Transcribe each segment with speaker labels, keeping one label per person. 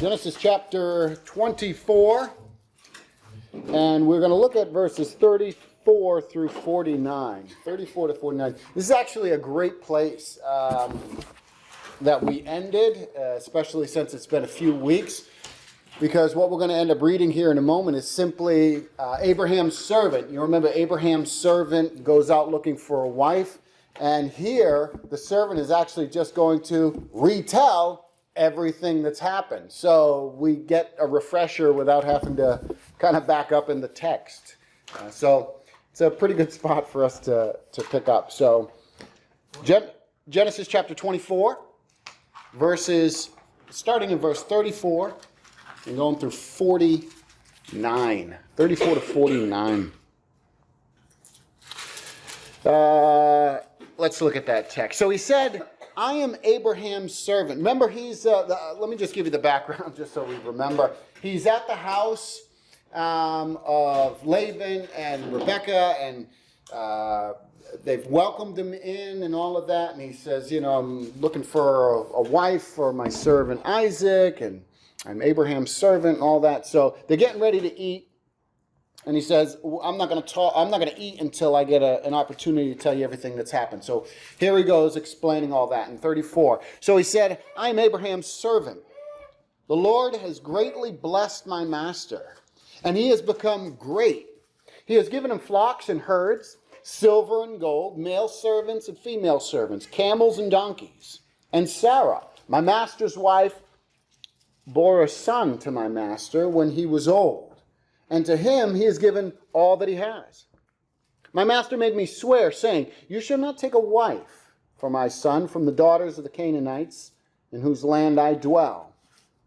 Speaker 1: Genesis chapter 24, and we're going to look at verses 34 through 49. 34 to 49. This is actually a great place that we ended, especially since it's been a few weeks, because what we're going to end up reading here in a moment is simply Abraham's servant. You remember Abraham's servant goes out looking for a wife, and here the servant is actually just going to retell everything that's happened. So we get a refresher without having to kind of back up in the text. So it's a pretty good spot for us to pick up. So Genesis chapter 24, starting in verse 34 and going through 49. 34 to 49. Let's look at that text. So he said, I am Abraham's servant. Remember, let me just give you the background just so we remember. He's at the house of Laban and Rebekah, and they've welcomed him in and all of that. And he says, I'm looking for a wife for my servant Isaac, and I'm Abraham's servant and all that. So they're getting ready to eat. And he says, I'm not going to eat until I get an opportunity to tell you everything that's happened. So here he goes explaining all that in 34. So he said, I am Abraham's servant. The Lord has greatly blessed my master, and he has become great. He has given him flocks and herds, silver and gold, male servants and female servants, camels and donkeys. And Sarah, my master's wife, bore a son to my master when he was old. And to him he has given all that he has. My master made me swear, saying, you shall not take a wife for my son from the daughters of the Canaanites, in whose land I dwell,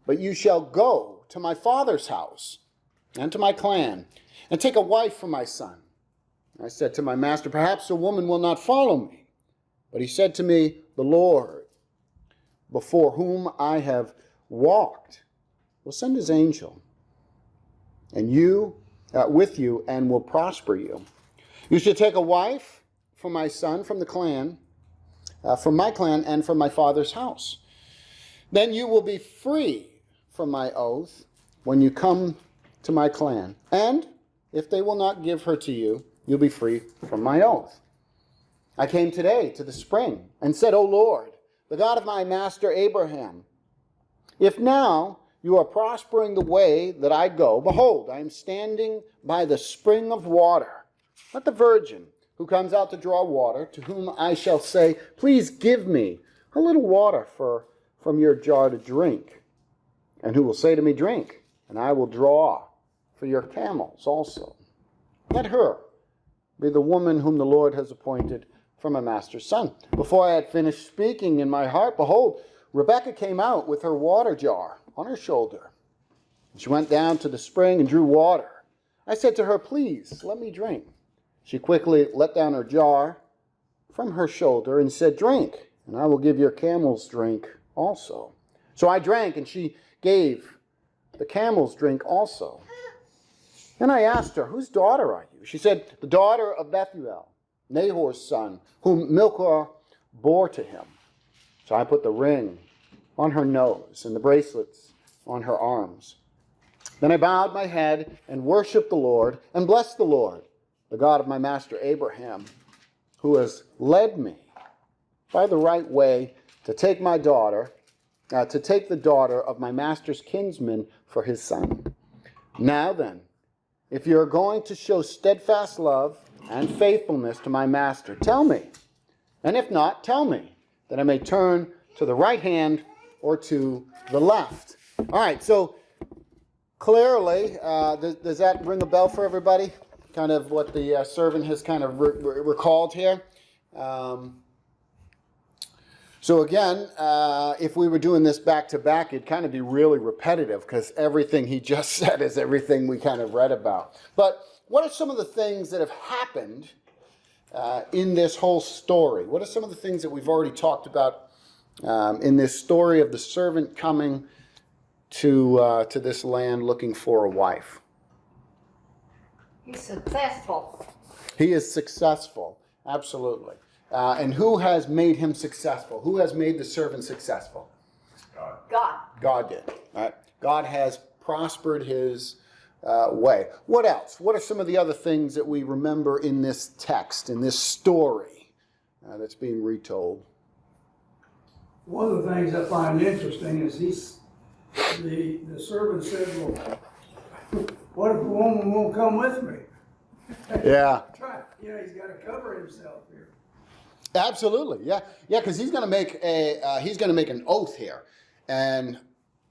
Speaker 1: but you shall go to my father's house and to my clan, and take a wife for my son. I said to my master, perhaps a woman will not follow me. But he said to me, the Lord, before whom I have walked, will send his angel, and with you, and will prosper you. You should take a wife for my son from the clan, from my clan, and from my father's house. Then you will be free from my oath when you come to my clan. And if they will not give her to you, you'll be free from my oath. I came today to the spring and said, O Lord, the God of my master Abraham, if now you are prospering the way that I go, behold, I am standing by the spring of water. Let the virgin who comes out to draw water, to whom I shall say, please give me a little water from your jar to drink. And who will say to me, drink, and I will draw for your camels also. Let her be the woman whom the Lord has appointed for my master's son. Before I had finished speaking in my heart, behold, Rebekah came out with her water jar on her shoulder. She went down to the spring and drew water. I said to her, please, let me drink. She quickly let down her jar from her shoulder and said, drink, and I will give your camels drink also. So I drank, and she gave the camels drink also. Then I asked her, whose daughter are you? She said, the daughter of Bethuel, Nahor's son, whom Milcah bore to him. So I put the ring on her nose and the bracelets on her arms. Then I bowed my head and worshiped the Lord and blessed the Lord, the God of my master Abraham, who has led me by the right way to take the daughter of my master's kinsman for his son. Now then, if you are going to show steadfast love and faithfulness to my master, tell me. And if not, tell me, that I may turn to the right hand or to the left. All right, so clearly, does that ring a bell for everybody? Kind of what the servant has kind of recalled here. So again, if we were doing this back to back, it'd kind of be really repetitive because everything he just said is everything we kind of read about. But what are some of the things that have happened in this whole story? What are some of the things that we've already talked about in this story of the servant coming to this land looking for a wife?
Speaker 2: He's successful.
Speaker 1: He is successful, absolutely. And who has made him successful? Who has made the servant successful?
Speaker 2: God.
Speaker 1: God did. Right? God has prospered his way. What else? What are some of the other things that we remember in this text, in this story that's being retold?
Speaker 3: One of the things I find interesting is the servant said, well, what if the woman won't come with me?
Speaker 1: Yeah.
Speaker 3: He's got to cover himself here.
Speaker 1: Absolutely, yeah, because he's going to make an oath here, and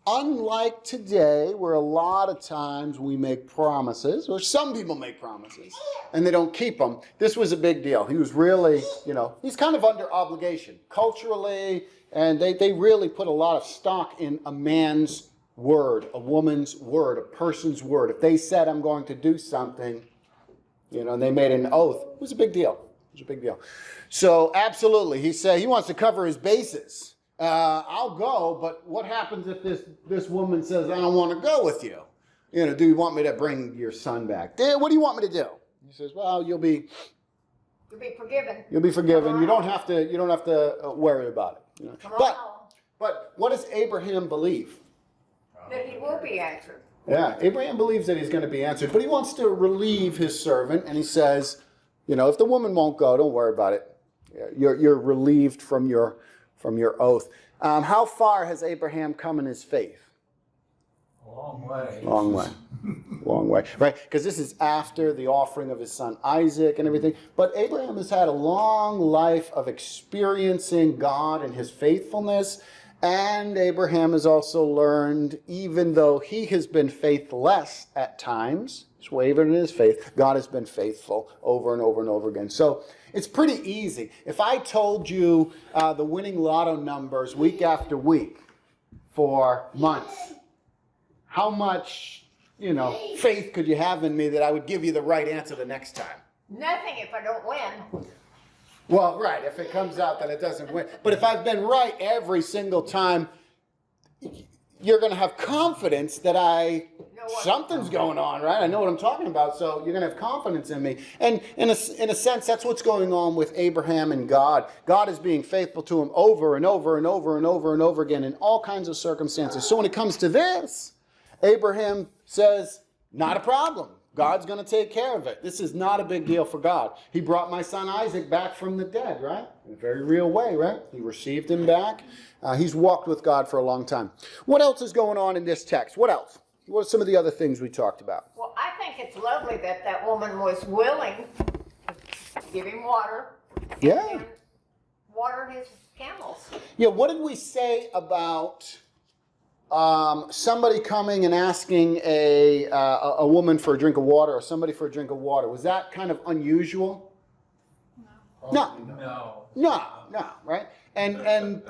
Speaker 1: unlike today, where a lot of times we make promises, or some people make promises, and they don't keep them, this was a big deal. He was really, he's kind of under obligation culturally, and they really put a lot of stock in a man's word, a woman's word, a person's word. If they said, I'm going to do something, and they made an oath, it was a big deal. It was a big deal. So absolutely, he wants to cover his bases. I'll go, but what happens if this woman says, I don't want to go with you? Do you want me to bring your son back? Dad, what do you want me to do? He says, well, you'll be
Speaker 2: forgiven.
Speaker 1: You'll be forgiven. You don't have to worry about it. But what does Abraham believe?
Speaker 2: That he will be answered.
Speaker 1: Yeah, Abraham believes that he's going to be answered, but he wants to relieve his servant, and he says, if the woman won't go, don't worry about it. You're relieved from your oath. How far has Abraham come in his faith?
Speaker 4: A long way.
Speaker 1: Long way. Long way. Right? Because this is after the offering of his son Isaac and everything. But Abraham has had a long life of experiencing God and his faithfulness. And Abraham has also learned, even though he has been faithless at times, he's wavered in his faith, God has been faithful over and over and over again. So it's pretty easy. If I told you the winning lotto numbers week after week for months, how much, faith could you have in me that I would give you the right answer the next time?
Speaker 2: Nothing if I don't win.
Speaker 1: Well, right, if it comes out that it doesn't win. But if I've been right every single time, you're going to have confidence that something's going on, right? I know what I'm talking about, so you're going to have confidence in me. And in a sense, that's what's going on with Abraham and God. God is being faithful to him over and over and over and over and over again in all kinds of circumstances. So when it comes to this, Abraham says, not a problem. God's going to take care of it. This is not a big deal for God. He brought my son Isaac back from the dead, right? In a very real way, right? He received him back. He's walked with God for a long time. What else is going on in this text? What else? What are some of the other things we talked about?
Speaker 2: Well, I think it's lovely that woman was willing to give him water.
Speaker 1: Yeah.
Speaker 2: And water his camels.
Speaker 1: Yeah, what did we say about somebody coming and asking a woman for a drink of water, or somebody for a drink of water? Was that kind of unusual? No, right? And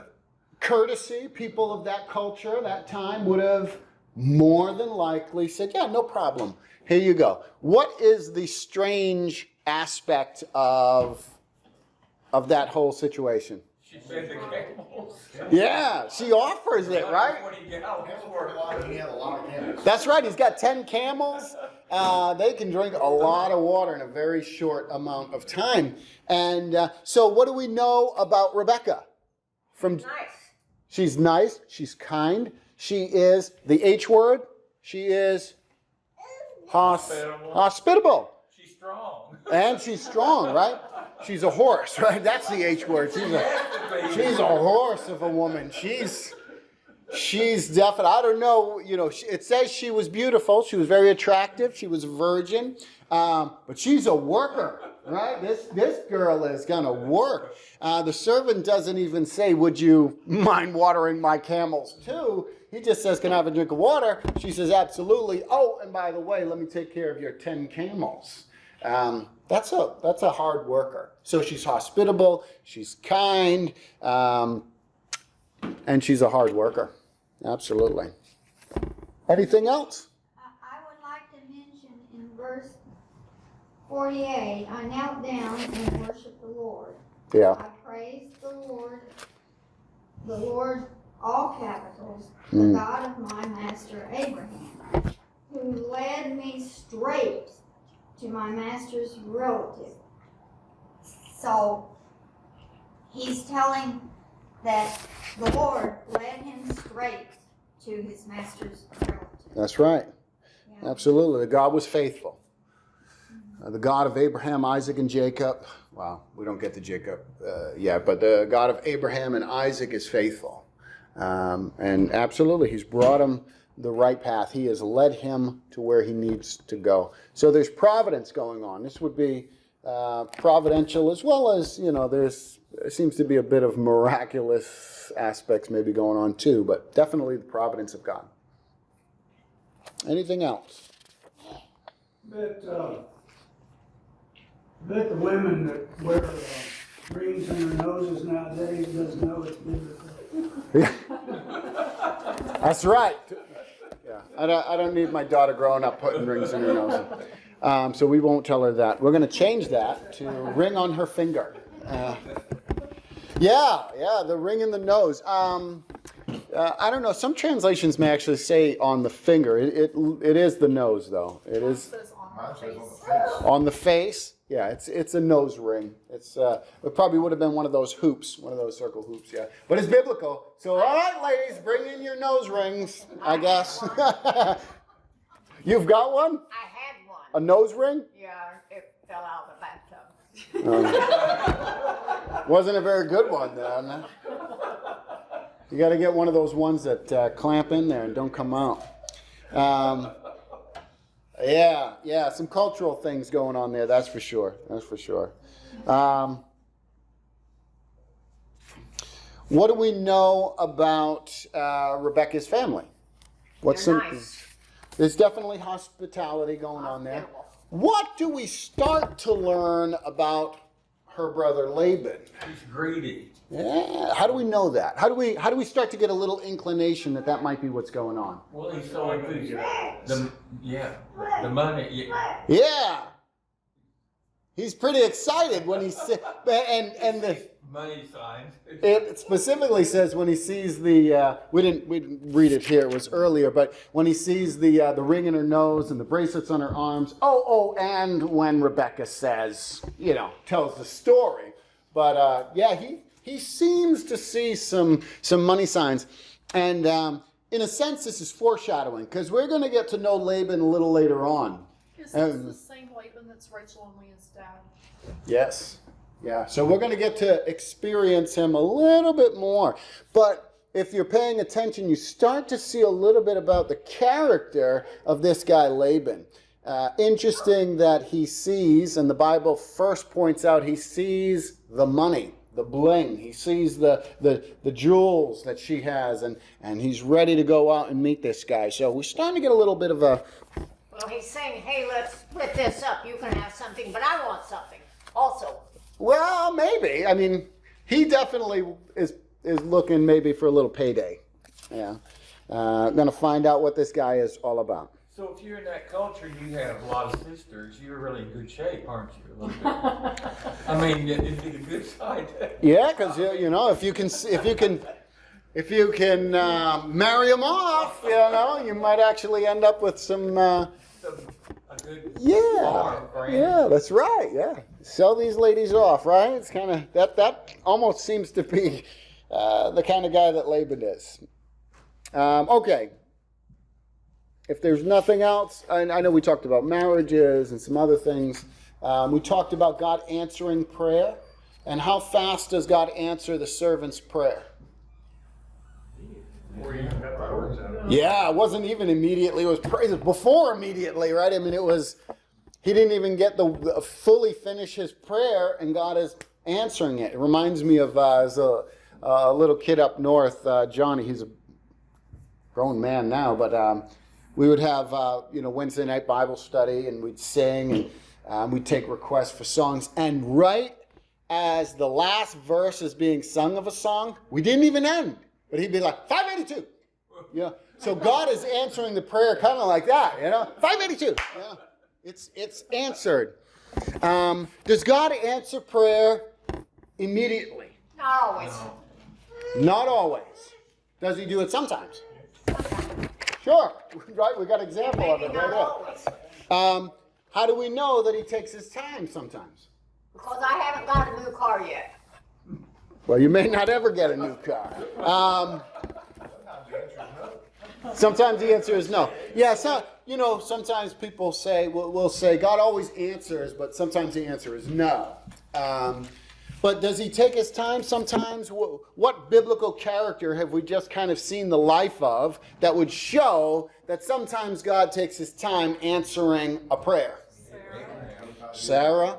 Speaker 1: courtesy, people of that culture, that time, would have more than likely said, yeah, no problem. Here you go. What is the strange aspect of that whole situation?
Speaker 4: She fed the camels.
Speaker 1: Yeah, she offers it, right?
Speaker 4: 20 gallons.
Speaker 1: That's right. He's got 10 camels. They can drink a lot of water in a very short amount of time. And so what do we know about Rebecca?
Speaker 2: Nice.
Speaker 1: She's nice. She's kind. She is, the H word, she is hospitable.
Speaker 4: She's strong.
Speaker 1: And she's strong, right? She's a horse, right? That's the H word. She's a horse of a woman. She's definitely, I don't know, it says she was beautiful. She was very attractive. She was a virgin. But she's a worker, right? This girl is going to work. The servant doesn't even say, would you mind watering my camels too? He just says, can I have a drink of water? She says, absolutely. Oh, and by the way, let me take care of your 10 camels. That's a hard worker. So she's hospitable, she's kind, and she's a hard worker. Absolutely. Anything else?
Speaker 5: I would like to mention in verse 48, I knelt down and worshiped the Lord.
Speaker 1: Yeah.
Speaker 5: I praised the Lord, all capitals, the God of my master Abraham, who led me straight to my master's relative. So he's telling that the Lord led him straight to his master's relative.
Speaker 1: That's right.
Speaker 5: Yeah.
Speaker 1: Absolutely. God was faithful. The God of Abraham, Isaac, and Jacob. Well, we don't get to Jacob yet, but the God of Abraham and Isaac is faithful. And absolutely, he's brought him the right path. He has led him to where he needs to go. So there's providence going on. This would be providential as well as, there seems to be a bit of miraculous aspects maybe going on too, but definitely the providence of God. Anything else?
Speaker 3: Bet the women that wear rings in their noses nowadays doesn't know it's biblical.
Speaker 1: That's right. Yeah, I don't need my daughter growing up putting rings in her nose. So we won't tell her that. We're going to change that to ring on her finger. The ring in the nose. I don't know. Some translations may actually say on the finger. It is the nose, though. It is on the face. Yeah, it's a nose ring. It probably would have been one of those hoops, one of those circle hoops. Yeah, but it's biblical. So all right, ladies, bring in your nose rings. I guess. You've got one?
Speaker 2: I had one.
Speaker 1: A nose ring?
Speaker 2: Yeah, it fell out of the bathtub.
Speaker 1: Wasn't a very good one then. You got to get one of those ones that clamp in there and don't come out. Some cultural things going on there. That's for sure. What do we know about Rebecca's family?
Speaker 2: They're nice.
Speaker 1: There's definitely hospitality going on there. What do we start to learn about her brother Laban?
Speaker 4: He's greedy.
Speaker 1: Yeah. How do we know that? How do we start to get a little inclination that might be what's going on?
Speaker 4: Well, he's so enthusiastic. The money.
Speaker 1: Yeah. He's pretty excited when he's and the
Speaker 4: Money signs.
Speaker 1: it specifically says when he sees the we didn't read it here, it was earlier, but when he sees the ring in her nose and the bracelets on her arms. And when Rebecca says, tells the story. But he seems to see some money signs. And in a sense, this is foreshadowing, because we're going to get to know Laban a little later on.
Speaker 6: Is this the same Laban that's Rachel and Leah's dad?
Speaker 1: Yes. Yeah. So we're going to get to experience him a little bit more. But if you're paying attention, you start to see a little bit about the character of this guy Laban. Interesting that he sees, and the Bible first points out, he sees the money, the bling. He sees the jewels that she has, and he's ready to go out and meet this guy. So we're starting to get a little bit of a...
Speaker 2: Well, he's saying, hey, let's split this up. You can have something, but I want something also.
Speaker 1: Well, maybe. I mean, he definitely is looking maybe for a little payday. Yeah. Going to find out what this guy is all about.
Speaker 4: So if you're in that culture, you have a lot of sisters. You're really in good shape, aren't you? A little bit. I mean, it'd be the good side.
Speaker 1: Yeah, because if you can marry them off, you might actually end up with some.
Speaker 4: A good farm, right?
Speaker 1: Yeah, that's right. Yeah, sell these ladies off, right? It's kind of that almost seems to be the kind of guy that Laban is. Okay. If there's nothing else, I know we talked about marriages and some other things. We talked about God answering prayer. And how fast does God answer the servant's prayer? Yeah, it wasn't even immediately. It was praise before immediately, right? I mean, he didn't even get the fully finish his prayer, and God is answering it. It reminds me of as a little kid up north, Johnny. He's a grown man now, but we would have Wednesday night Bible study, and we'd sing, and we'd take requests for songs. And right as the last verse is being sung of a song, we didn't even end, but he'd be like 582. So God is answering the prayer kind of like that, 582. Yeah, it's answered. Does God answer prayer immediately?
Speaker 2: Not always.
Speaker 4: No.
Speaker 1: Not always. Does he do it sometimes? Sure, right? We got an example of it
Speaker 2: Maybe
Speaker 1: right
Speaker 2: not
Speaker 1: there.
Speaker 2: always.
Speaker 1: How do we know that he takes his time sometimes?
Speaker 2: Because I haven't got a new car yet.
Speaker 1: Well, you may not ever get a new car. Sometimes the answer is no. Yeah, so, sometimes people say, we'll say, God always answers, but sometimes the answer is no. But does he take his time sometimes? What biblical character have we just kind of seen the life of that would show that sometimes God takes his time answering a prayer? Sarah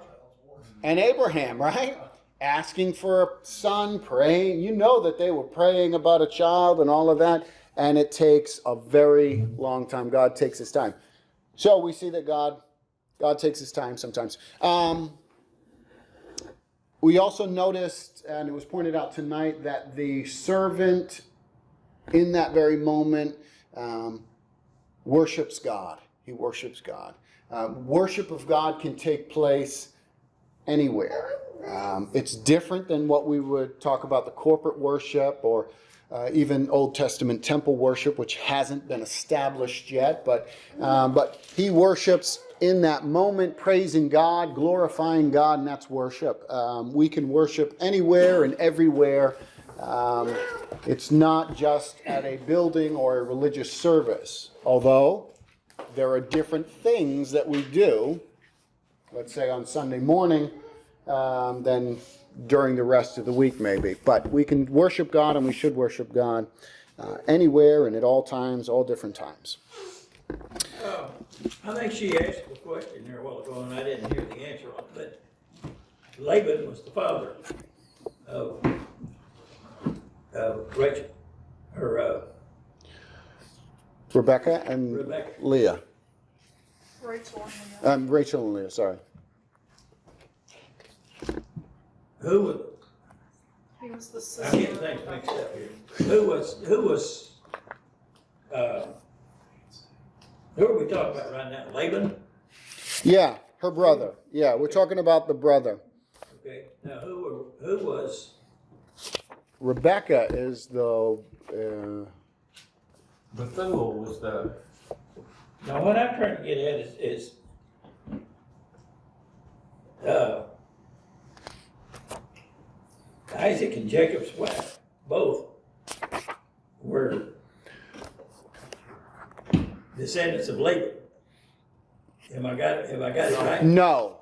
Speaker 1: and Abraham, right? Asking for a son, praying. You know that they were praying about a child and all of that. And it takes a very long time. God takes his time. So we see that God takes his time sometimes. We also noticed, and it was pointed out tonight, that the servant in that very moment worships God. He worships God. Worship of God can take place anywhere. It's different than what we would talk about the corporate worship or even Old Testament temple worship, which hasn't been established yet. But he worships in that moment, praising God, glorifying God, and that's worship. We can worship anywhere and everywhere. It's not just at a building or a religious service, although there are different things that we do, let's say on Sunday morning, than during the rest of the week maybe. But we can worship God, and we should worship God anywhere and at all times, all different times.
Speaker 7: I think she asked a question there a while ago, and I didn't hear the answer on it, but Laban was the father of Rachel, or
Speaker 1: Rebecca and
Speaker 7: Rebecca.
Speaker 1: Leah.
Speaker 6: Rachel and Leah.
Speaker 1: Rachel and Leah, sorry.
Speaker 7: Who was,
Speaker 6: He was the
Speaker 7: I'm
Speaker 6: sister.
Speaker 7: getting things mixed up here. Who are we talking about right now? Laban?
Speaker 1: Yeah, her brother. Yeah, we're talking about the brother.
Speaker 7: Okay, now who was,
Speaker 1: Rebecca is the...
Speaker 4: Bethuel was the,
Speaker 7: now what I'm trying to get at is Isaac and Jacob's wife, both were descendants of Laban. Have I got it right?
Speaker 1: No.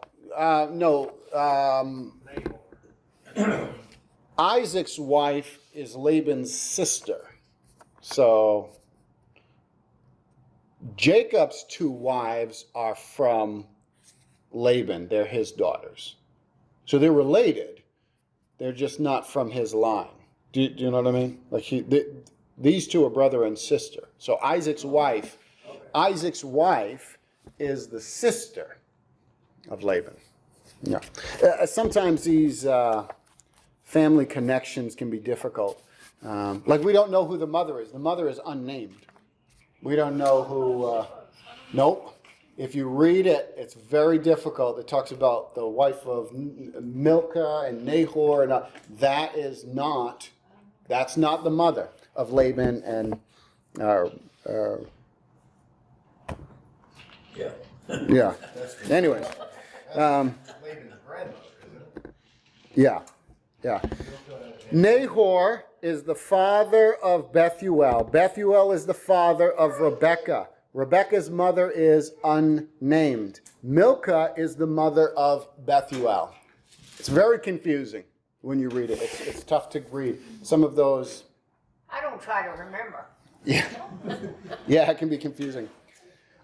Speaker 1: Isaac's wife is Laban's sister. So Jacob's two wives are from Laban. They're his daughters. So they're related. They're just not from his line. Do you know what I mean? Like these two are brother and sister. So Isaac's wife is the sister of Laban. Yeah. Sometimes these family connections can be difficult. Like we don't know who the mother is. The mother is unnamed. We don't know who. Nope. If you read it, it's very difficult. It talks about the wife of Milcah and Nahor, and that's not the mother of Laban and.
Speaker 7: Yeah.
Speaker 1: Yeah. Anyways.
Speaker 8: Laban's grandmother, isn't it?
Speaker 1: Yeah. Yeah. Nahor is the father of Bethuel. Bethuel is the father of Rebekah. Rebekah's mother is unnamed. Milcah is the mother of Bethuel. It's very confusing when you read it. It's tough to read. Some of those.
Speaker 2: I don't try to remember.
Speaker 1: Yeah. Yeah, it can be confusing.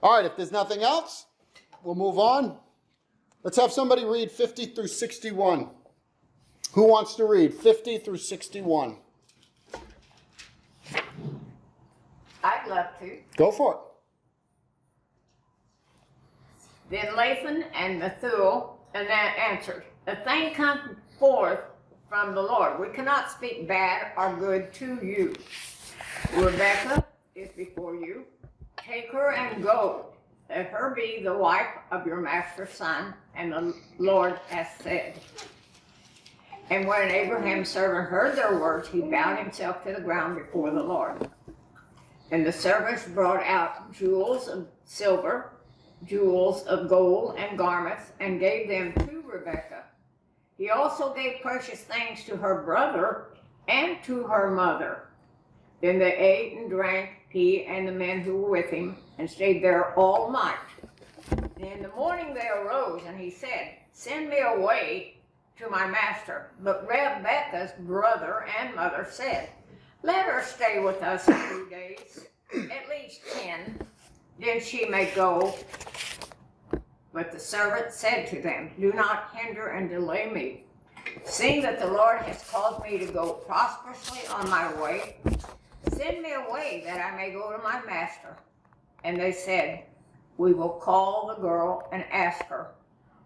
Speaker 1: All right, if there's nothing else, we'll move on. Let's have somebody read 50 through 61. Who wants to read 50 through 61?
Speaker 2: I'd love to.
Speaker 1: Go for it.
Speaker 2: Then Laban and Bethuel answered, "A thing come forth from the Lord. We cannot speak bad or good to you. Rebekah is before you. Take her and go. Let her be the wife of your master's son, and the Lord has said." And when Abraham's servant heard their words, he bowed himself to the ground before the Lord. And the servants brought out jewels of silver, jewels of gold, and garments, and gave them to Rebekah. He also gave precious things to her brother and to her mother. Then they ate and drank he and the men who were with him, and stayed there all night. And in the morning they arose, and he said, "Send me away to my master." But Rebekah's brother and mother said, "Let her stay with us a few days, at least 10, then she may go." But the servant said to them, "Do not hinder and delay me, seeing that the Lord has caused me to go prosperously on my way. Send me away that I may go to my master." And they said, "We will call the girl and ask her,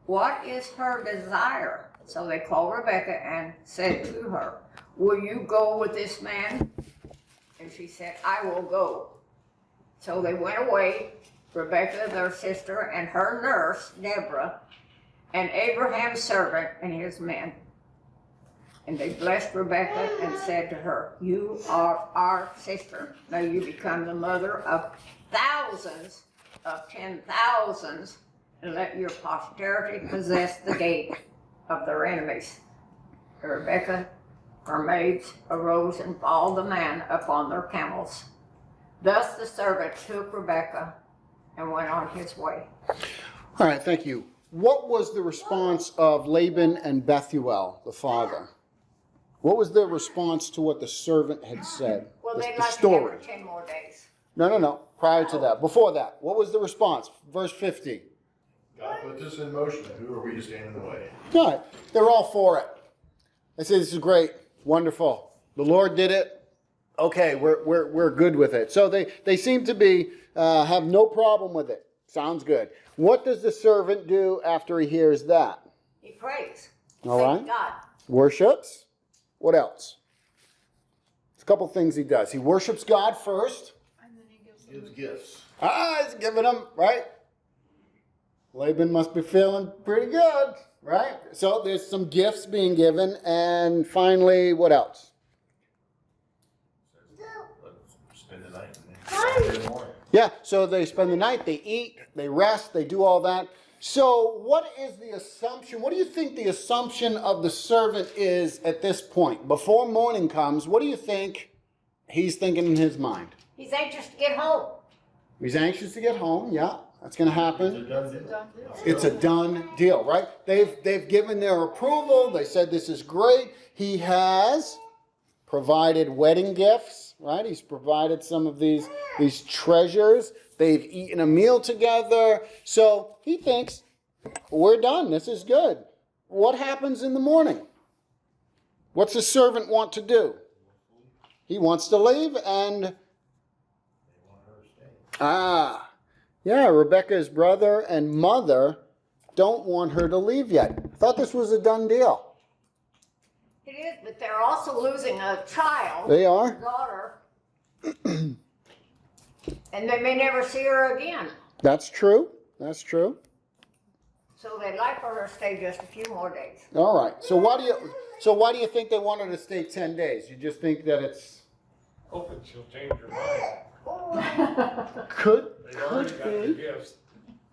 Speaker 2: what is her desire?" So they called Rebekah and said to her, "Will you go with this man?" And she said, "I will go." So they went away, Rebekah their sister and her nurse Deborah, and Abraham's servant and his men. And they blessed Rebekah and said to her, "You are our sister. May you become the mother of thousands of 10,000s, and let your posterity possess the gate of their enemies." And Rebekah, her maids, arose and followed the man upon their camels. Thus the servant took Rebekah and went on his way.
Speaker 1: All right, thank you. What was the response of Laban and Bethuel, the father? What was their response to what the servant had said?
Speaker 2: Well,
Speaker 1: The
Speaker 2: they'd like to have
Speaker 1: story.
Speaker 2: her 10 more days.
Speaker 1: No. Prior to that. Before that. What was the response? Verse 50.
Speaker 8: God put this in motion. Who are we to stand in the way?
Speaker 1: All right. They're all for it. They say, "This is great. Wonderful. The Lord did it. Okay, we're good with it." So they seem to be have no problem with it. Sounds good. What does the servant do after he hears that?
Speaker 2: He prays.
Speaker 1: All
Speaker 2: Thank
Speaker 1: right.
Speaker 2: God.
Speaker 1: Worships. What else? There's a couple things he does. He worships God first.
Speaker 6: And then he gives
Speaker 8: Gives
Speaker 6: them
Speaker 8: gifts.
Speaker 1: He's giving them, right? Laban must be feeling pretty good, right? So there's some gifts being given. And finally, what else?
Speaker 8: Let's spend the night and then in the morning.
Speaker 1: Yeah, so they spend the night, they eat, they rest, they do all that. So what is the assumption? What do you think the assumption of the servant is at this point? Before morning comes, what do you think he's thinking in his mind?
Speaker 2: He's anxious to get home.
Speaker 1: He's anxious to get home, yeah, that's going to happen.
Speaker 8: It's a done
Speaker 6: a
Speaker 8: deal.
Speaker 6: done deal.
Speaker 1: It's a done deal, right? They've given their approval. They said this is great. He has provided wedding gifts, right? He's provided some of these treasures. They've eaten a meal together. So he thinks, we're done. This is good. What happens in the morning? What's the servant want to do? He wants to leave and yeah, Rebekah's brother and mother don't want her to leave yet. I thought this was a done deal.
Speaker 2: It is, but they're also losing a child.
Speaker 1: They are?
Speaker 2: A daughter. And they may never see her again.
Speaker 1: That's true. That's true.
Speaker 2: So they'd like for her to stay just a few more days.
Speaker 1: All right. So why do you think they want her to stay 10 days? You just think that it's
Speaker 4: Hoping she'll change her mind.
Speaker 1: could
Speaker 4: They've already got their
Speaker 1: be.
Speaker 4: gifts.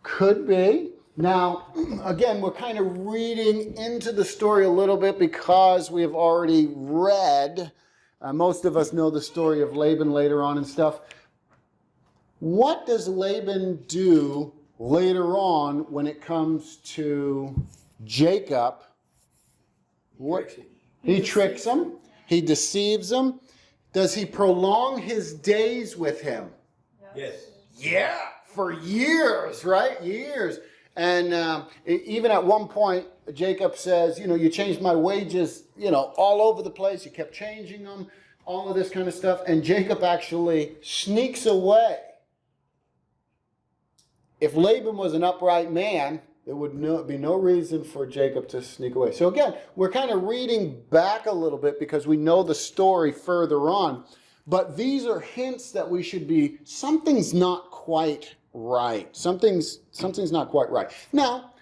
Speaker 1: Could be. Now, again, we're kind of reading into the story a little bit because we have already read. Most of us know the story of Laban later on and stuff. What does Laban do later on when it comes to Jacob? He tricks him. He deceives him. Does he prolong his days with him?
Speaker 7: Yes.
Speaker 1: Yeah, for years, right? Years. And even at one point, Jacob says, you changed my wages, all over the place. You kept changing them, all of this kind of stuff. And Jacob actually sneaks away. If Laban was an upright man, there would be no reason for Jacob to sneak away. So again, we're kind of reading back a little bit because we know the story further on. But these are hints that we should be, something's not quite right. Something's not quite right. Now,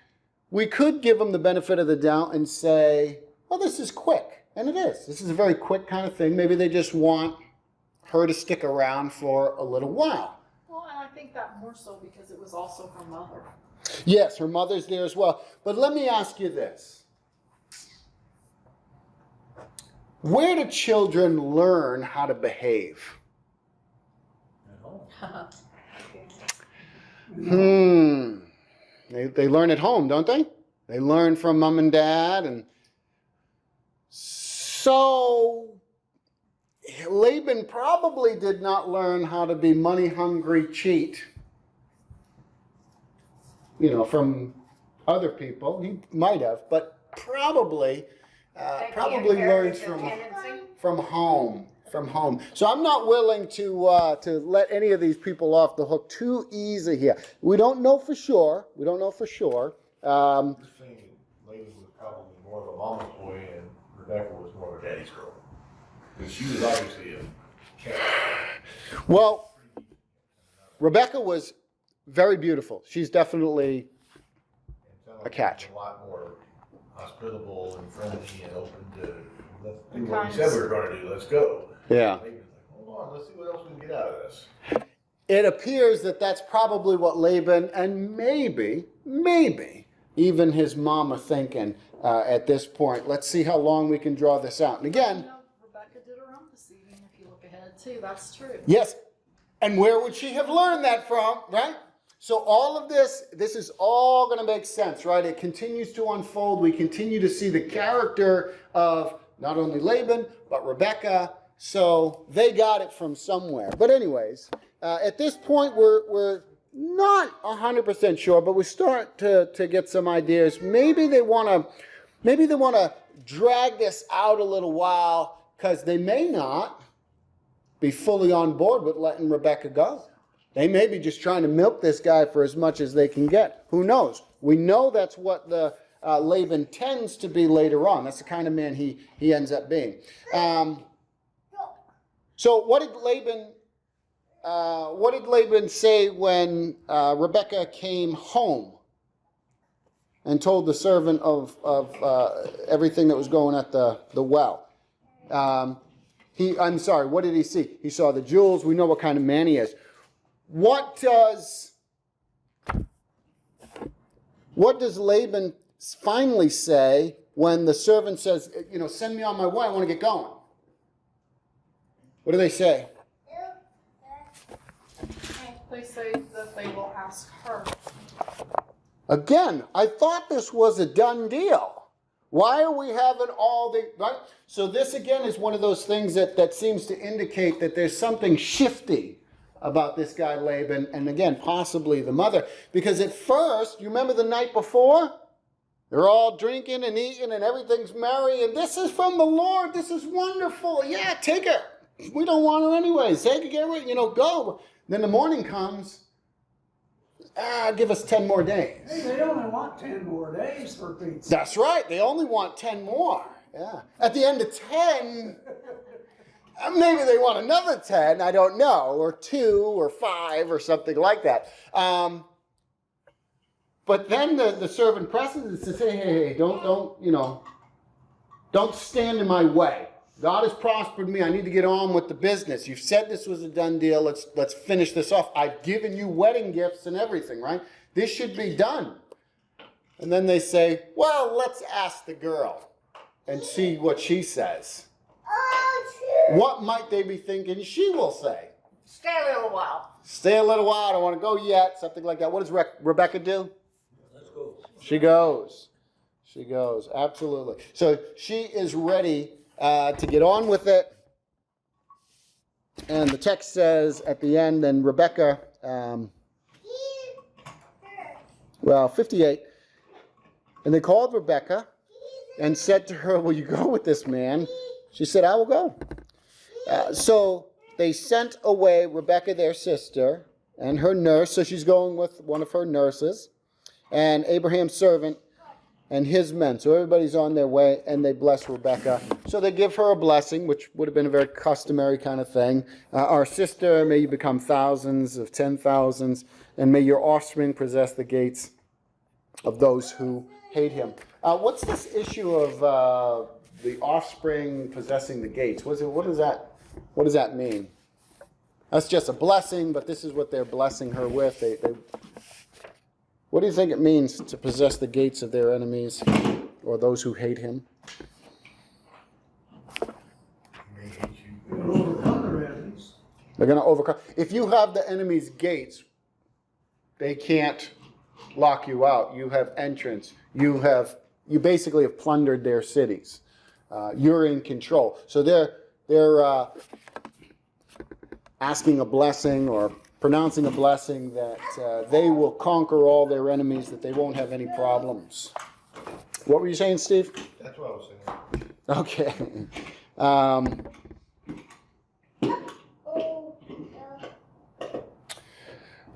Speaker 1: we could give them the benefit of the doubt and say, well, this is quick. And it is. This is a very quick kind of thing. Maybe they just want her to stick around for a little while.
Speaker 6: Well, and I think that more so because it was also her mother.
Speaker 1: Yes, her mother's there as well. But let me ask you this. Where do children learn how to behave?
Speaker 7: At home.
Speaker 1: They learn at home, don't they? They learn from mom and dad. And so Laban probably did not learn how to be money hungry cheat, from other people. He might have, but probably learns from home. From home. So I'm not willing to let any of these people off the hook too easy here. We don't know for sure.
Speaker 8: This thing, Laban was probably more of a mama's boy and Rebecca was more of a daddy's girl. Because she was obviously a cat.
Speaker 1: Well, Rebecca was very beautiful. She's definitely a catch.
Speaker 8: A lot more hospitable and friendly and open to let's do what we said we were going to do. Let's go.
Speaker 1: Yeah.
Speaker 8: Laban's like, hold on, let's see what else we can get out of this.
Speaker 1: It appears that that's probably what Laban and maybe even his mom are thinking at this point. Let's see how long we can draw this out. And again,
Speaker 6: Rebecca did her own deceiving if you look ahead too. That's true.
Speaker 1: yes. And where would she have learned that from, right? So all of this is all going to make sense, right? It continues to unfold. We continue to see the character of not only Laban, but Rebecca. So they got it from somewhere. But anyways, at this point, we're not 100% sure, but we start to get some ideas. Maybe they want to drag this out a little while because they may not be fully on board with letting Rebecca go. They may be just trying to milk this guy for as much as they can get. Who knows? We know that's what the Laban tends to be later on. That's the kind of man he ends up being. So what did Laban say when Rebecca came home and told the servant of everything that was going at the well? What did he see? He saw the jewels. We know what kind of man he is. What does Laban finally say when the servant says, send me on my way, I want to get going? What do they say?
Speaker 6: They say that they will ask her.
Speaker 1: Again, I thought this was a done deal. Why are we having all the... Right? So this, again, is one of those things that seems to indicate that there's something shifty about this guy Laban, and again, possibly the mother. Because at first, you remember the night before? They're all drinking and eating and everything's merry, and this is from the Lord. This is wonderful. Yeah, take her. We don't want her anyways. Take her, get rid, go. Then the morning comes. Give us 10 more days.
Speaker 3: Hey, they only want 10 more days for pizza.
Speaker 1: That's right. They only want 10 more. Yeah. At the end of 10, maybe they want another 10. I don't know, or 2 or 5 or something like that. But then the servant presses and says, hey, don't stand in my way. God has prospered me. I need to get on with the business. You've said this was a done deal. Let's finish this off. I've given you wedding gifts and everything, right? This should be done. And then they say, well, let's ask the girl and see what she says. What might they be thinking she will say?
Speaker 2: Stay a little while.
Speaker 1: Stay a little while. I don't want to go yet. Something like that. What does Rebecca do?
Speaker 7: Let's go.
Speaker 1: She goes. She goes. Absolutely. So she is ready to get on with it. And the text says at the end, then Rebecca, 58. And they called Rebecca and said to her, will you go with this man? She said, I will go. So they sent away Rebecca, their sister, and her nurse. So she's going with one of her nurses, and Abraham's servant and his men. So everybody's on their way, and they bless Rebecca. So they give her a blessing, which would have been a very customary kind of thing. Our sister, may you become thousands of 10,000s, and may your offspring possess the gates of those who hate him. What's this issue of the offspring possessing the gates? What does that mean? That's just a blessing, but this is what they're blessing her with. What do you think it means to possess the gates of their enemies or those who hate him?
Speaker 3: You'll overcome their enemies.
Speaker 1: They're going to overcome. If you have the enemy's gates, they can't lock you out. You have entrance. You basically have plundered their cities. You're in control. So they're asking a blessing or pronouncing a blessing that they will conquer all their enemies, that they won't have any problems. What were you saying, Steve?
Speaker 8: That's what I was saying.
Speaker 1: Okay.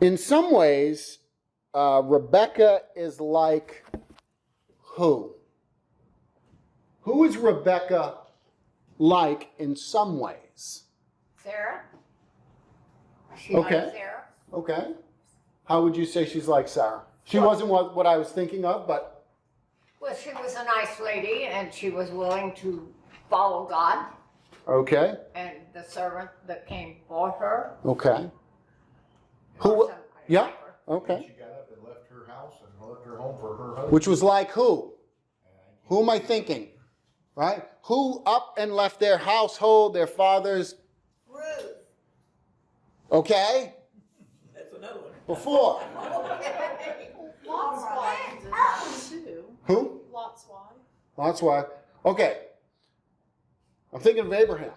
Speaker 1: In some ways, Rebecca is like who? Who is Rebecca like in some ways?
Speaker 2: Sarah? She
Speaker 1: Okay.
Speaker 2: likes Sarah.
Speaker 1: Okay. How would you say she's like Sarah? She wasn't what I was thinking of, but
Speaker 2: Well, she was a nice lady and she was willing to follow God
Speaker 1: okay.
Speaker 2: and the servant that came for her.
Speaker 1: Okay. Who?
Speaker 2: Awesome. I
Speaker 1: Yeah.
Speaker 2: like her.
Speaker 1: Okay.
Speaker 8: She got up and left her house and left her home for her husband.
Speaker 1: Which was like who? Who am I thinking? Right? Who up and left their household, their fathers?
Speaker 5: Ruth.
Speaker 1: Okay.
Speaker 7: That's another one.
Speaker 1: Before.
Speaker 6: Lot's
Speaker 5: All
Speaker 6: wife did that too.
Speaker 1: Who?
Speaker 6: Lot's wife.
Speaker 1: That's why. Okay. I'm thinking of Abraham.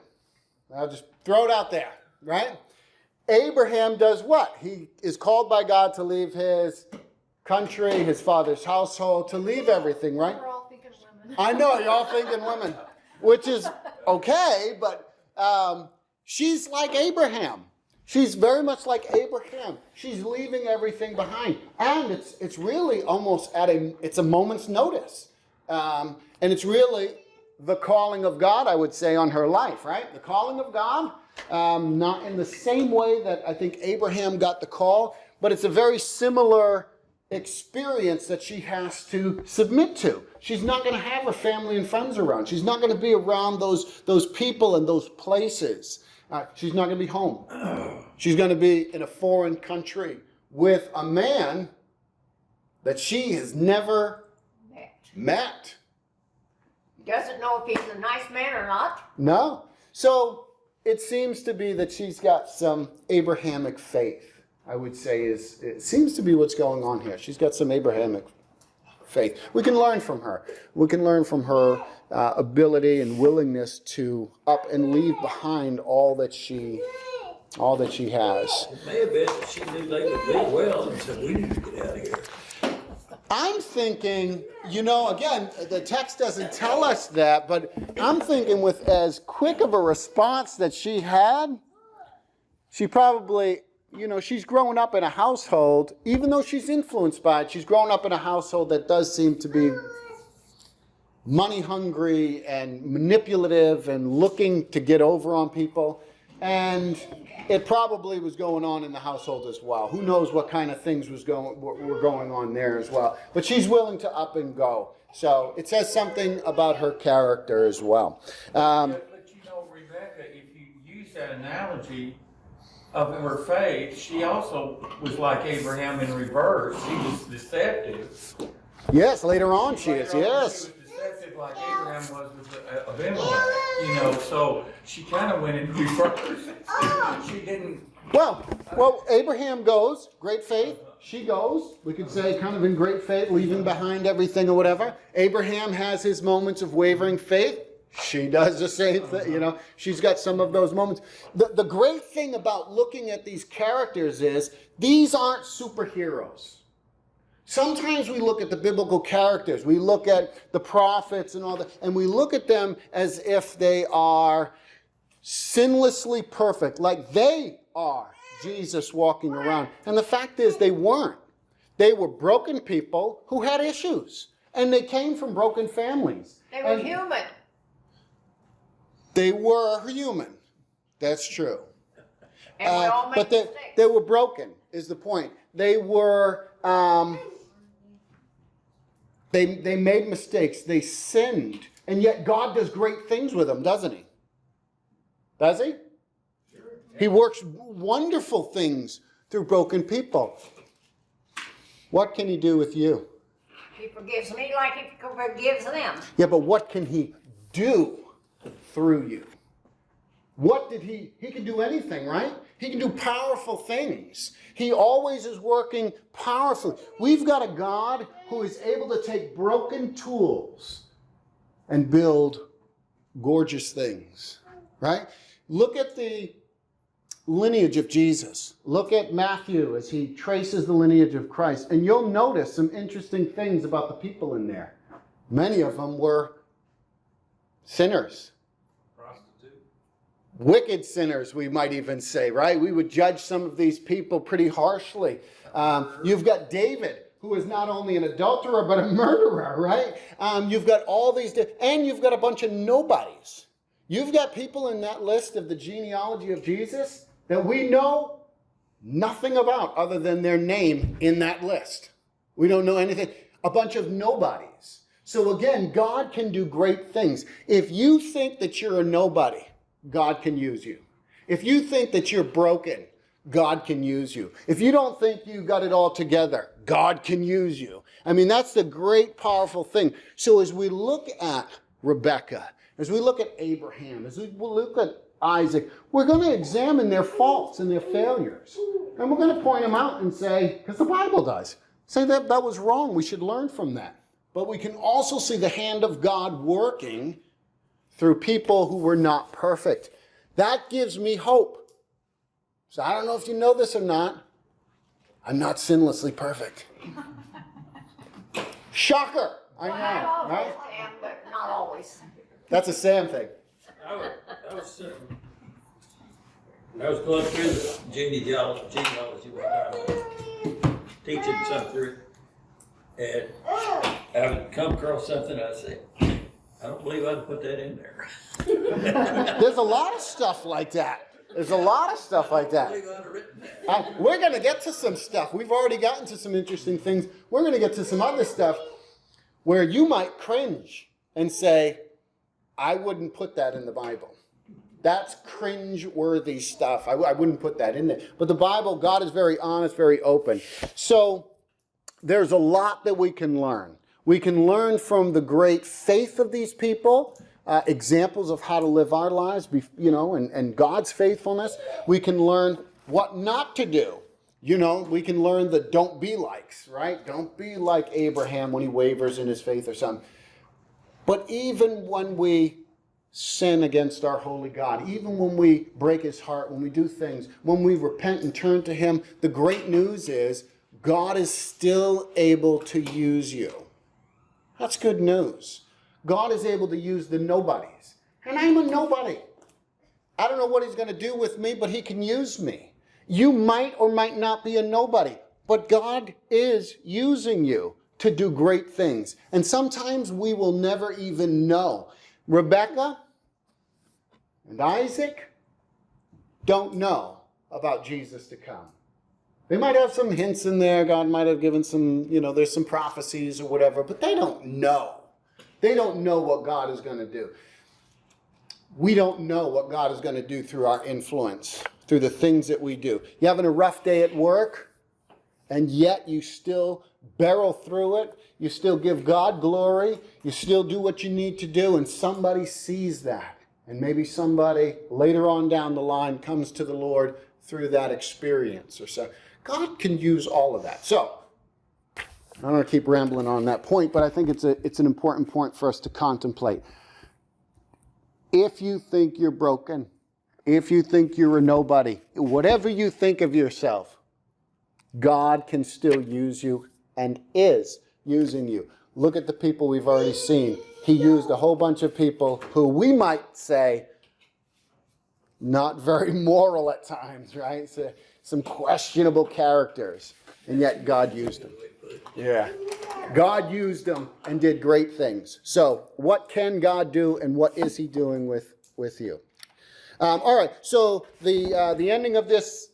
Speaker 1: I'll just throw it out there, right? Abraham does what? He is called by God to leave his country, his father's household, to leave everything, right?
Speaker 6: We're all thinking women.
Speaker 1: I know, you're all thinking women, which is okay, but she's like Abraham. She's very much like Abraham. She's leaving everything behind. And it's really almost it's a moment's notice. And it's really the calling of God, I would say, on her life, right? The calling of God, not in the same way that I think Abraham got the call, but it's a very similar experience that she has to submit to. She's not going to have her family and friends around. She's not going to be around those people and those places. She's not going to be home. She's going to be in a foreign country with a man that she has never met.
Speaker 2: Doesn't know if he's a nice man or not.
Speaker 1: No. So it seems to be that she's got some Abrahamic faith, I would say it seems to be what's going on here. She's got some Abrahamic faith. We can learn from her. We can learn from her ability and willingness to up and leave behind all that she has.
Speaker 7: It may have been that she knew David very well and said, we need to get out of here.
Speaker 1: I'm thinking, again, the text doesn't tell us that, but I'm thinking with as quick of a response that she had, she probably, she's growing up in a household, even though she's influenced by it, she's growing up in a household that does seem to be money hungry and manipulative and looking to get over on people. And it probably was going on in the household as well. Who knows what kind of things were going on there as well. But she's willing to up and go. So it says something about her character as well.
Speaker 4: But Rebecca, if you use that analogy of her faith, she also was like Abraham in reverse. She was deceptive.
Speaker 1: Yes, later on she is,
Speaker 4: Later on,
Speaker 1: yes.
Speaker 4: She was deceptive like Abraham was with Abimelech, so she kind of went in reverse. She didn't.
Speaker 1: Well, Abraham goes, great faith. She goes, we could say kind of in great faith, leaving behind everything or whatever. Abraham has his moments of wavering faith. She does the same thing, she's got some of those moments. The great thing about looking at these characters is these aren't superheroes. Sometimes we look at the biblical characters, we look at the prophets and all that, and we look at them as if they are sinlessly perfect, like they are Jesus walking around. And the fact is they weren't. They were broken people who had issues, and they came from broken families.
Speaker 2: They were human.
Speaker 1: They were human. That's true.
Speaker 2: And we all make
Speaker 1: But
Speaker 2: mistakes.
Speaker 1: they were broken, is the point. They were, they made mistakes. They sinned. And yet God does great things with them, doesn't he? Does he? He works wonderful things through broken people. What can he do with you?
Speaker 2: He forgives me like he forgives them.
Speaker 1: Yeah, but what can he do through you? What did he can do anything, right? He can do powerful things. He always is working powerfully. We've got a God who is able to take broken tools and build gorgeous things, right? Look at the lineage of Jesus. Look at Matthew as he traces the lineage of Christ, and you'll notice some interesting things about the people in there. Many of them were sinners.
Speaker 4: Prostitute.
Speaker 1: Wicked sinners, we might even say, right? We would judge some of these people pretty harshly. You've got David, who is not only an adulterer, but a murderer, right? You've got all these, and you've got a bunch of nobodies. You've got people in that list of the genealogy of Jesus that we know nothing about other than their name in that list. We don't know anything. A bunch of nobodies. So again, God can do great things. If you think that you're a nobody, God can use you. If you think that you're broken, God can use you. If you don't think you got it all together, God can use you. I mean, that's the great, powerful thing. So as we look at Rebekah, as we look at Abraham, as we look at Isaac, we're going to examine their faults and their failures. And we're going to point them out and say, because the Bible does, say that was wrong. We should learn from that. But we can also see the hand of God working through people who were not perfect. That gives me hope. So I don't know if you know this or not. I'm not sinlessly perfect. Shocker! I
Speaker 2: Well,
Speaker 1: know,
Speaker 2: not
Speaker 1: right?
Speaker 2: always, Sam, but not always.
Speaker 1: That's a Sam thing.
Speaker 7: I was going through the genealogy one time, teaching something through it, and I would come across something, I'd say, I don't believe I'd put that in there.
Speaker 1: There's a lot of stuff like that. There's a lot of stuff like
Speaker 7: I
Speaker 1: that.
Speaker 7: don't believe I'd have written that.
Speaker 1: We're going to get to some stuff. We've already gotten to some interesting things. We're going to get to some other stuff where you might cringe and say, I wouldn't put that in the Bible. That's cringe-worthy stuff. I wouldn't put that in there. But the Bible, God is very honest, very open. So there's a lot that we can learn. We can learn from the great faith of these people, examples of how to live our lives, and God's faithfulness. We can learn what not to do. We can learn the don't be likes, right? Don't be like Abraham when he wavers in his faith or something. But even when we sin against our holy God, even when we break his heart, when we do things, when we repent and turn to him, the great news is God is still able to use you. That's good news. God is able to use the nobodies. And I'm a nobody. I don't know what he's going to do with me, but he can use me. You might or might not be a nobody, but God is using you to do great things. And sometimes we will never even know. Rebekah and Isaac don't know about Jesus to come. They might have some hints in there. God might have given some, there's some prophecies or whatever, but they don't know. They don't know what God is going to do. We don't know what God is going to do through our influence, through the things that we do. You having a rough day at work, and yet you still barrel through it. You still give God glory. You still do what you need to do, and somebody sees that. And maybe somebody later on down the line comes to the Lord through that experience or so. God can use all of that. So, I don't want to keep rambling on that point, but I think it's an important point for us to contemplate. If you think you're broken, if you think you're a nobody, whatever you think of yourself, God can still use you and is using you. Look at the people we've already seen. He used a whole bunch of people who we might say not very moral at times, right? So, some questionable characters, and yet God used them. Yeah. God used them and did great things. So what can God do, and what is he doing with you? All right, so the ending of this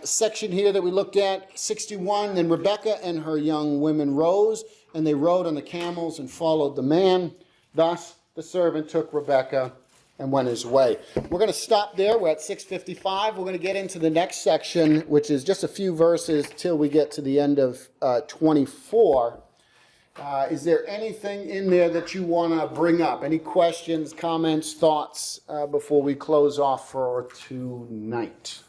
Speaker 1: section here that we looked at, 61, then Rebekah and her young women rose, and they rode on the camels and followed the man. Thus the servant took Rebekah and went his way. We're going to stop there. We're at 6:55. We're going to get into the next section, which is just a few verses till we get to the end of 24. Is there anything in there that you want to bring up? Any questions, comments, thoughts before we close off for tonight?